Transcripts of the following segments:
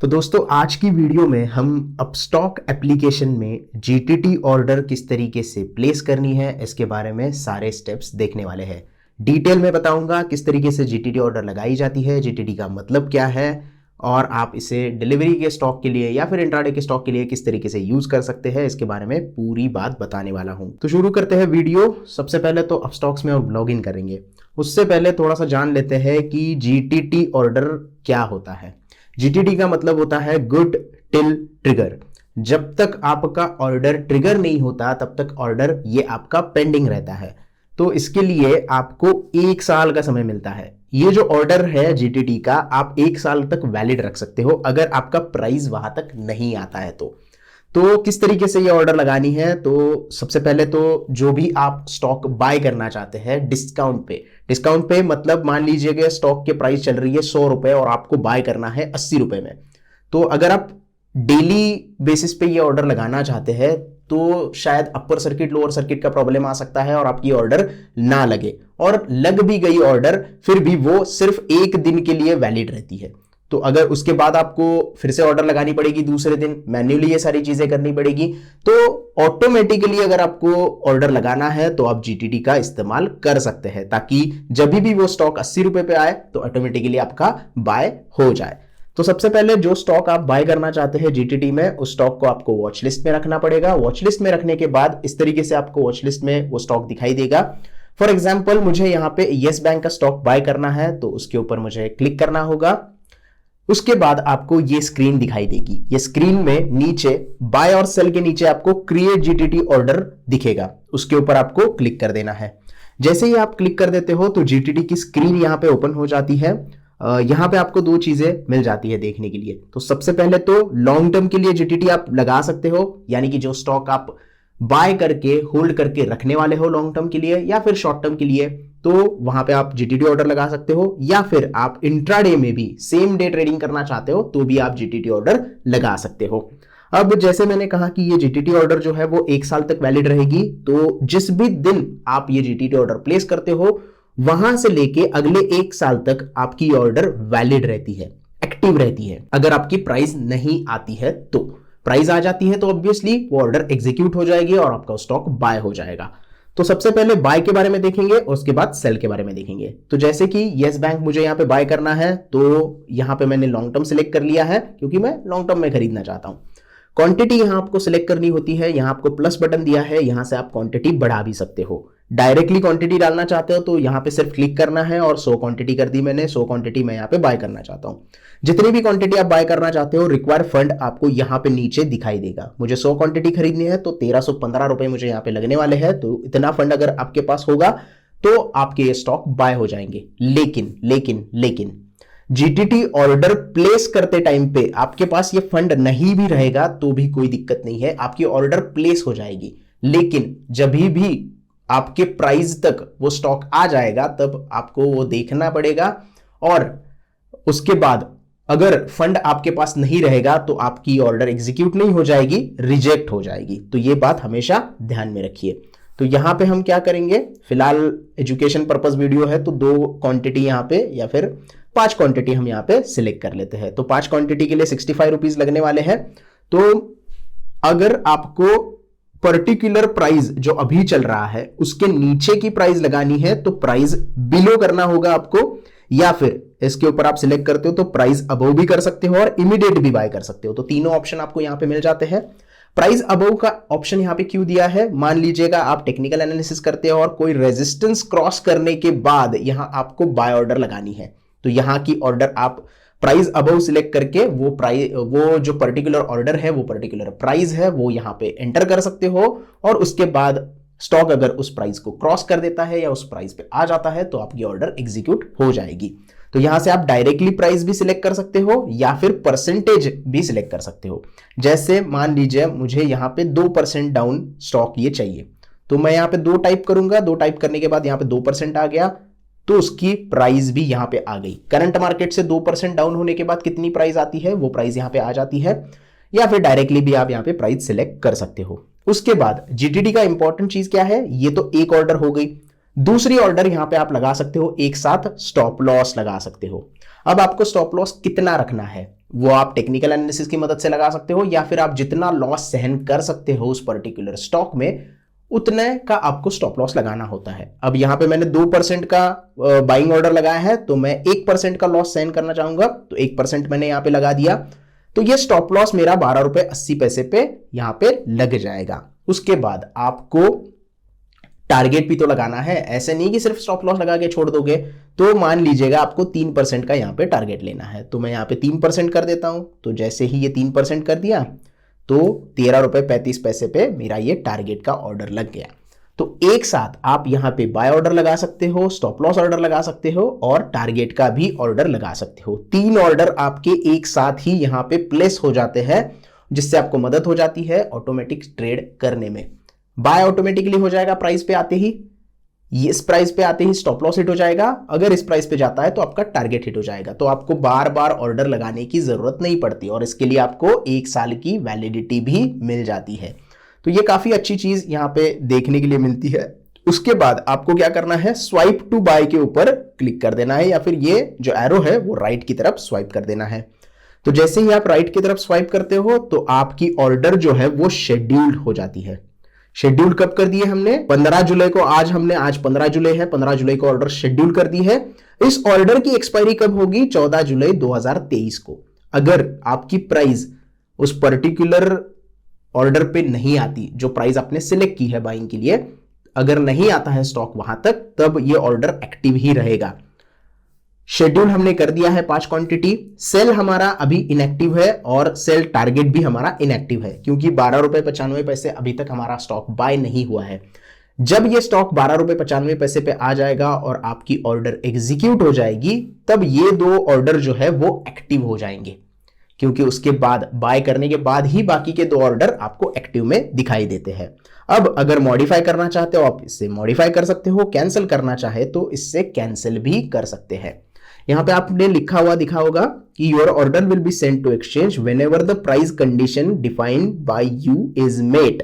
तो दोस्तों आज की वीडियो में हम अपस्टॉक एप्लीकेशन में जीटीटी ऑर्डर किस तरीके से प्लेस करनी है इसके बारे में सारे स्टेप्स देखने वाले हैं। डिटेल में बताऊंगा किस तरीके से जीटीटी ऑर्डर लगाई जाती है, जीटीटी का मतलब क्या है और आप इसे डिलीवरी के स्टॉक के लिए या फिर इंट्राडे के स्टॉक के लिए किस तरीके से यूज कर सकते हैं, इसके बारे में पूरी बात बताने वाला हूं। तो शुरू करते हैं वीडियो। सबसे पहले तो अपस्टॉक्स में लॉग इन करेंगे। उससे पहले थोड़ा सा जान लेते हैं कि जीटीटी ऑर्डर क्या होता है। जीटीटी का मतलब होता है गुड टिल ट्रिगर। जब तक आपका ऑर्डर ट्रिगर नहीं होता तब तक ऑर्डर ये आपका पेंडिंग रहता है। तो इसके लिए आपको 1 साल का समय मिलता है। ये जो ऑर्डर है जीटीटी का आप 1 साल तक वैलिड रख सकते हो अगर आपका प्राइस वहां तक नहीं आता है। तो किस तरीके से ये ऑर्डर लगानी है, तो सबसे पहले तो जो भी आप स्टॉक बाय करना चाहते हैं डिस्काउंट पे मतलब मान लीजिए कि स्टॉक के प्राइस चल रही है 100 रुपए और आपको बाय करना है 80 रुपए में। तो अगर आप डेली बेसिस पे ये ऑर्डर लगाना चाहते हैं तो शायद अपर सर्किट लोअर सर्किट का प्रॉब्लम आ सकता है और आपकी ऑर्डर ना लगे, और लग भी गई ऑर्डर फिर भी वो सिर्फ 1 दिन के लिए वैलिड रहती है। तो अगर उसके बाद आपको फिर से ऑर्डर लगानी पड़ेगी, दूसरे दिन मैन्युअली ये सारी चीजें करनी पड़ेगी। तो ऑटोमेटिकली अगर आपको ऑर्डर लगाना है तो आप जीटीटी का इस्तेमाल कर सकते हैं ताकि जब भी वो स्टॉक 80 रुपए पे आए तो ऑटोमेटिकली आपका बाय हो जाए। तो सबसे पहले जो स्टॉक आप बाय करना चाहते हैं जीटीटी में, उस स्टॉक को आपको वॉच लिस्ट में रखना पड़ेगा। वॉच लिस्ट में रखने के बाद इस तरीके से आपको वॉच लिस्ट में वो स्टॉक दिखाई देगा। फॉर एग्जाम्पल मुझे यहां पे येस बैंक का स्टॉक बाय करना है तो उसके ऊपर मुझे क्लिक करना होगा। उसके बाद आपको ये स्क्रीन दिखाई देगी। ये स्क्रीन में नीचे बाय और सेल के नीचे आपको क्रिएट जीटीटी ऑर्डर दिखेगा, उसके ऊपर आपको क्लिक कर देना है। जैसे ही आप क्लिक कर देते हो तो जीटीटी की स्क्रीन यहां पे ओपन हो जाती है। यहां पे आपको 2 चीजें मिल जाती है देखने के लिए। तो सबसे पहले तो लॉन्ग टर्म के लिए जीटीटी आप लगा सकते हो, यानी कि जो स्टॉक आप बाय करके होल्ड करके रखने वाले हो लॉन्ग टर्म के लिए या फिर शॉर्ट टर्म के लिए, तो वहां पे आप जीटीटी ऑर्डर लगा सकते हो। या फिर आप इंट्राडे में भी सेम डे ट्रेडिंग करना चाहते हो तो भी आप जीटीटी ऑर्डर लगा सकते हो। अब जैसे मैंने कहा कि ये जीटीटी ऑर्डर जो है वो 1 साल तक वैलिड रहेगी। तो जिस भी दिन आप ये जीटीटी ऑर्डर प्लेस करते हो वहां से लेके अगले 1 साल तक आपकी ऑर्डर वैलिड रहती है, एक्टिव रहती है। अगर आपकी प्राइस नहीं आती है तो प्राइस आ जाती है तो ऑब्वियसली वो ऑर्डर एग्जीक्यूट हो जाएगी और आपका स्टॉक बाय हो जाएगा। तो सबसे पहले बाय के बारे में देखेंगे और उसके बाद सेल के बारे में देखेंगे। तो जैसे कि येस बैंक मुझे यहां पे बाय करना है तो यहां पे मैंने लॉन्ग टर्म सिलेक्ट कर लिया है क्योंकि मैं लॉन्ग टर्म में खरीदना चाहता हूं। क्वांटिटी यहां आपको सिलेक्ट करनी होती है, यहां आपको प्लस बटन दिया है, यहां से आप क्वांटिटी बढ़ा भी सकते हो। डायरेक्टली क्वांटिटी डालना चाहते हो तो यहां पे सिर्फ क्लिक करना है और 100 क्वांटिटी कर दी मैंने। 100 क्वांटिटी मैं यहां पे बाय करना चाहता हूं। जितनी भी क्वांटिटी आप बाय करना चाहते हो रिक्वायर फंड आपको यहां पे नीचे दिखाई देगा। मुझे 100 क्वांटिटी खरीदनी है तो 1315 रुपए मुझे यहां पे लगने वाले हैं। तो इतना फंड अगर आपके पास होगा तो आपके ये स्टॉक बाय हो जाएंगे। लेकिन जीटीटी ऑर्डर प्लेस करते टाइम पे आपके पास ये फंड नहीं भी रहेगा तो भी कोई दिक्कत नहीं है, आपकी ऑर्डर प्लेस हो जाएगी। लेकिन जब भी आपके प्राइस तक वो स्टॉक आ जाएगा तब आपको वो देखना पड़ेगा, और उसके बाद अगर फंड आपके पास नहीं रहेगा तो आपकी ऑर्डर एग्जीक्यूट नहीं हो जाएगी, रिजेक्ट हो जाएगी। तो ये बात हमेशा ध्यान में रखिए। तो यहां पे हम क्या करेंगे, फिलहाल एजुकेशन पर्पस वीडियो है तो 2 क्वांटिटी यहां पे या फिर 5 क्वांटिटी हम यहां पे सिलेक्ट कर लेते हैं। तो 5 क्वांटिटी के लिए 65 रुपीज लगने वाले हैं। तो अगर आपको पर्टिकुलर प्राइस जो अभी चल रहा है उसके नीचे की प्राइस लगानी है तो प्राइस बिलो करना होगा आपको, या फिर इसके ऊपर आप सिलेक्ट करते हो तो प्राइस अबव भी कर सकते हो और इमीडिएट भी बाय कर सकते हो। तो तीनों ऑप्शन आपको यहां पे मिल जाते हैं। प्राइस अबव का ऑप्शन यहां पे क्यों दिया है, मान लीजिएगा आप टेक्निकल एनालिसिस करते हो और कोई रेजिस्टेंस क्रॉस करने के बाद यहां आपको बाय ऑर्डर लगानी है तो यहां की ऑर्डर आप प्राइस अबव सिलेक्ट करके वो जो पर्टिकुलर ऑर्डर है, वो पर्टिकुलर प्राइस है, वो यहां पे एंटर कर सकते हो। और उसके बाद स्टॉक अगर उस प्राइस को क्रॉस कर देता है या उस प्राइस पे आ जाता है तो आपकी ऑर्डर एग्जीक्यूट हो जाएगी। तो यहां से आप डायरेक्टली प्राइस भी सिलेक्ट कर सकते हो या फिर परसेंटेज भी सिलेक्ट कर सकते हो। जैसे मान लीजिए मुझे यहां पे 2% डाउन स्टॉक ये चाहिए तो मैं यहां पे 2 टाइप करूंगा। 2 टाइप करने के बाद यहां पे 2% आ गया तो उसकी प्राइस भी यहां पे आ गई। करंट मार्केट से 2% डाउन होने के बाद कितनी प्राइस आती है वो प्राइस यहां पे आ जाती है, या फिर डायरेक्टली भी आप यहां पे प्राइस सिलेक्ट कर सकते हो। उसके बाद जीटीटी का इंपॉर्टेंट चीज क्या है, ये तो एक ऑर्डर हो गई। दूसरी ऑर्डर यहां पे आप लगा सकते हो, एक साथ स्टॉप लॉस लगा सकते हो। अब आपको स्टॉप लॉस कितना रखना है वो आप टेक्निकल एनालिसिस की मदद से लगा सकते हो, या फिर आप जितना लॉस सहन कर सकते हो उस पर्टिकुलर स्टॉक में उतने का आपको स्टॉप लॉस लगाना होता है। अब यहां पे मैंने 2% का बाइंग ऑर्डर लगाया है, तो मैं 1% का लॉस सहन करना चाहूंगा, तो 1% मैंने यहां पे लगा दिया, तो ये स्टॉप लॉस मेरा 12 रुपए 80 पैसे पे यहां पे लग जाएगा। उसके बाद आपको टारगेट भी तो लगाना है, ऐसे नहीं कि सिर्फ स्टॉप लॉस लगा के छोड़ दोगे। तो मान लीजिएगा आपको 3% का यहाँ पे टारगेट लेना है, तो मैं यहाँ पे 3% कर देता हूं। तो जैसे ही ये 3% कर दिया तो 13 रुपए 35 पैसे पे मेरा ये टारगेट का ऑर्डर लग गया। तो एक साथ आप यहाँ पे बाय ऑर्डर लगा सकते हो, स्टॉप लॉस ऑर्डर लगा सकते हो और टारगेट का भी ऑर्डर लगा सकते हो। 3 ऑर्डर आपके एक साथ ही यहाँ पे प्लेस हो जाते हैं, जिससे आपको मदद हो जाती है ऑटोमेटिक ट्रेड करने में। बाय ऑटोमेटिकली हो जाएगा प्राइस पे आते ही, इस प्राइस पे आते ही स्टॉप लॉस हिट हो जाएगा, अगर इस प्राइस पे जाता है तो आपका टारगेट हिट हो जाएगा। तो आपको बार बार ऑर्डर लगाने की जरूरत नहीं पड़ती और इसके लिए आपको 1 साल की वैलिडिटी भी मिल जाती है। तो ये काफी अच्छी चीज यहां पे देखने के लिए मिलती है। उसके बाद आपको क्या करना है, स्वाइप टू बाय के ऊपर क्लिक कर देना है, या फिर ये जो एरो है वो राइट की तरफ स्वाइप कर देना है। तो जैसे ही आप राइट की तरफ स्वाइप करते हो तो आपकी ऑर्डर जो है वो शेड्यूल्ड हो जाती है। शेड्यूल कब कर दिए हमने, 15 जुलाई को, आज 15 जुलाई है, 15 जुलाई को ऑर्डर शेड्यूल कर दी है। इस ऑर्डर की एक्सपायरी कब होगी, 14 जुलाई 2023 को। अगर आपकी प्राइस उस पर्टिकुलर ऑर्डर पे नहीं आती, जो प्राइस आपने सिलेक्ट की है बाइंग के लिए, अगर नहीं आता है स्टॉक वहां तक, तब ये ऑर्डर एक्टिव ही रहेगा। शेड्यूल हमने कर दिया है 5 क्वांटिटी, सेल हमारा अभी इनएक्टिव है और सेल टारगेट भी हमारा इनएक्टिव है, क्योंकि 12 रुपए 95 पैसे अभी तक हमारा स्टॉक बाय नहीं हुआ है। जब ये स्टॉक 12 रुपए 95 पैसे पे आ जाएगा और आपकी ऑर्डर एग्जीक्यूट हो जाएगी, तब ये 2 ऑर्डर जो है वो एक्टिव हो जाएंगे, क्योंकि उसके बाद बाय करने के बाद ही बाकी के 2 ऑर्डर आपको एक्टिव में दिखाई देते हैं। अब अगर मॉडिफाई करना चाहते हो आप इससे मॉडिफाई कर सकते हो, कैंसिल करना चाहे तो इससे कैंसिल भी कर सकते हैं। यहां पे आपने लिखा हुआ दिखा होगा कि your order will be sent to exchange whenever the price condition defined by you is met.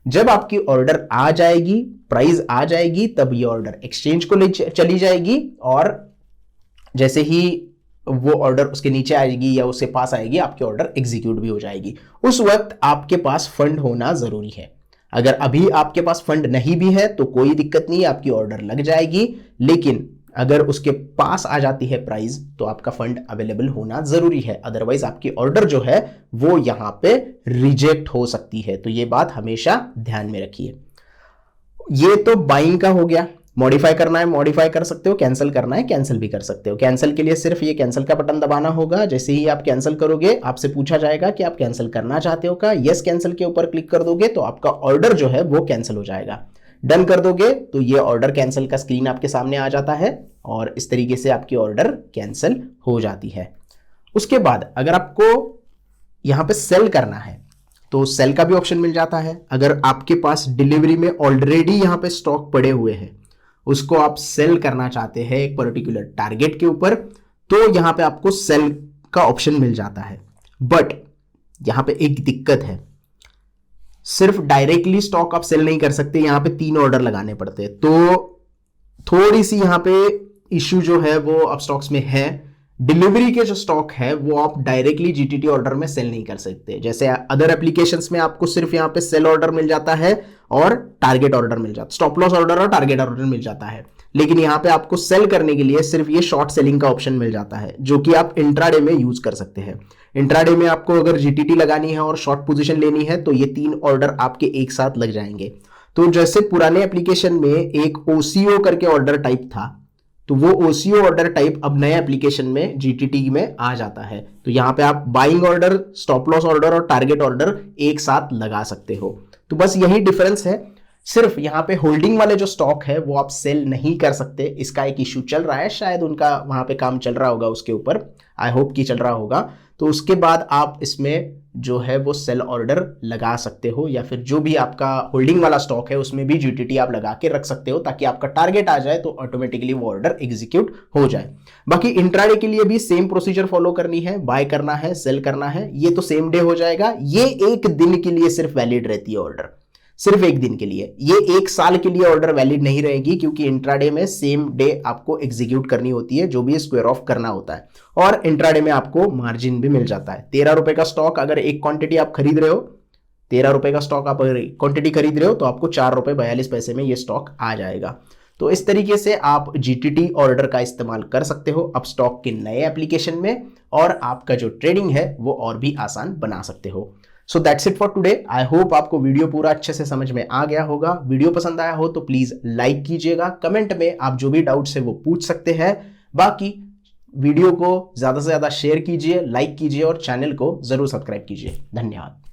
जब आपकी ऑर्डर आ जाएगी, प्राइस आ जाएगी, तब ये ऑर्डर एक्सचेंज को ले चली जाएगी और जैसे ही वो ऑर्डर उसके नीचे आएगी या उसके पास आएगी, आपकी ऑर्डर एग्जीक्यूट भी हो जाएगी। उस वक्त आपके पास फंड होना जरूरी है। अगर अभी आपके पास फंड नहीं भी है तो कोई दिक्कत नहीं, आपकी ऑर्डर लग जाएगी, लेकिन अगर उसके पास आ जाती है प्राइस तो आपका फंड अवेलेबल होना जरूरी है, अदरवाइज आपकी ऑर्डर जो है वो यहां पे रिजेक्ट हो सकती है। तो ये बात हमेशा ध्यान में रखिए। ये तो बाइंग का हो गया, मॉडिफाई करना है मॉडिफाई कर सकते हो, कैंसिल करना है कैंसिल भी कर सकते हो। कैंसिल के लिए सिर्फ ये कैंसिल का बटन दबाना होगा। जैसे ही आप कैंसिल करोगे आपसे पूछा जाएगा कि आप कैंसिल करना चाहते हो क्या, यस कैंसिल के ऊपर क्लिक कर दोगे तो आपका ऑर्डर जो है वो कैंसिल हो जाएगा। डन कर दोगे तो ये ऑर्डर कैंसिल का स्क्रीन आपके सामने आ जाता है और इस तरीके से आपकी ऑर्डर कैंसिल हो जाती है। उसके बाद अगर आपको यहां पे सेल करना है तो सेल का भी ऑप्शन मिल जाता है। अगर आपके पास डिलीवरी में ऑलरेडी यहां पे स्टॉक पड़े हुए हैं, उसको आप सेल करना चाहते हैं एक पर्टिकुलर टारगेट के ऊपर, तो यहां पे आपको सेल का ऑप्शन मिल जाता है। बट यहां पे एक दिक्कत है, सिर्फ डायरेक्टली स्टॉक आप सेल नहीं कर सकते, यहां पे 3 ऑर्डर लगाने पड़ते हैं। तो थोड़ी सी यहां पे इश्यू जो है वो अब स्टॉक्स में है। डिलीवरी के जो स्टॉक है वो आप डायरेक्टली जीटीटी ऑर्डर में सेल नहीं कर सकते। जैसे अदर एप्लीकेशंस में आपको सिर्फ यहां पे सेल ऑर्डर मिल जाता है और टारगेट ऑर्डर मिल जाता है, स्टॉप लॉस ऑर्डर और टारगेट ऑर्डर मिल जाता है। लेकिन यहां पे आपको सेल करने के लिए सिर्फ ये शॉर्ट सेलिंग का ऑप्शन मिल जाता है, जो कि आप इंट्राडे में यूज कर सकते हैं। इंट्राडे में आपको अगर जीटीटी लगानी है और शॉर्ट पोजीशन लेनी है तो ये 3 ऑर्डर आपके एक साथ लग जाएंगे। तो जैसे पुराने एप्लीकेशन में एक ओसीओ करके ऑर्डर टाइप था, तो वो ओसीओ ऑर्डर टाइप अब नए एप्लीकेशन में जीटीटी में आ जाता है। तो यहां पे आप buying order, stop loss order और टारगेट ऑर्डर एक साथ लगा सकते हो। तो बस यही डिफरेंस है। सिर्फ यहां पे होल्डिंग वाले जो स्टॉक है वो आप सेल नहीं कर सकते, इसका एक इश्यू चल रहा है, शायद उनका वहां पे काम चल रहा होगा उसके ऊपर, आई होप कि चल रहा होगा। तो उसके बाद आप इसमें जो है वो सेल ऑर्डर लगा सकते हो, या फिर जो भी आपका होल्डिंग वाला स्टॉक है उसमें भी जीटीटी आप लगा के रख सकते हो, ताकि आपका टारगेट आ जाए तो ऑटोमेटिकली वो ऑर्डर एग्जीक्यूट हो जाए। बाकी इंट्राडे के लिए भी सेम प्रोसीजर फॉलो करनी है, बाय करना है, सेल करना है, ये तो सेम डे हो जाएगा। ये एक दिन के लिए सिर्फ वैलिड रहती है ऑर्डर, सिर्फ एक दिन के लिए। ये एक साल के लिए ऑर्डर वैलिड नहीं रहेगी, क्योंकि इंट्राडे में सेम डे आपको एग्जीक्यूट करनी होती है, जो भी स्क्वायर ऑफ करना होता है, और इंट्राडे में आपको मार्जिन भी मिल जाता है। 13 रुपए का स्टॉक अगर एक क्वांटिटी आप खरीद रहे हो, 13 रुपए का स्टॉक आप क्वांटिटी खरीद रहे हो, तो आपको 4 रुपए 42 पैसे में ये स्टॉक आ जाएगा। तो इस तरीके से आप जीटीटी ऑर्डर का इस्तेमाल कर सकते हो अपस्टॉक के नए एप्लीकेशन में, और आपका जो ट्रेडिंग है वो और भी आसान बना सकते हो। So that's it for today. I hope आपको वीडियो पूरा अच्छे से समझ में आ गया होगा। वीडियो पसंद आया हो तो प्लीज लाइक कीजिएगा, कमेंट में आप जो भी डाउट्स है वो पूछ सकते हैं। बाकी वीडियो को ज्यादा से ज्यादा शेयर कीजिए, लाइक कीजिए और चैनल को जरूर सब्सक्राइब कीजिए। धन्यवाद।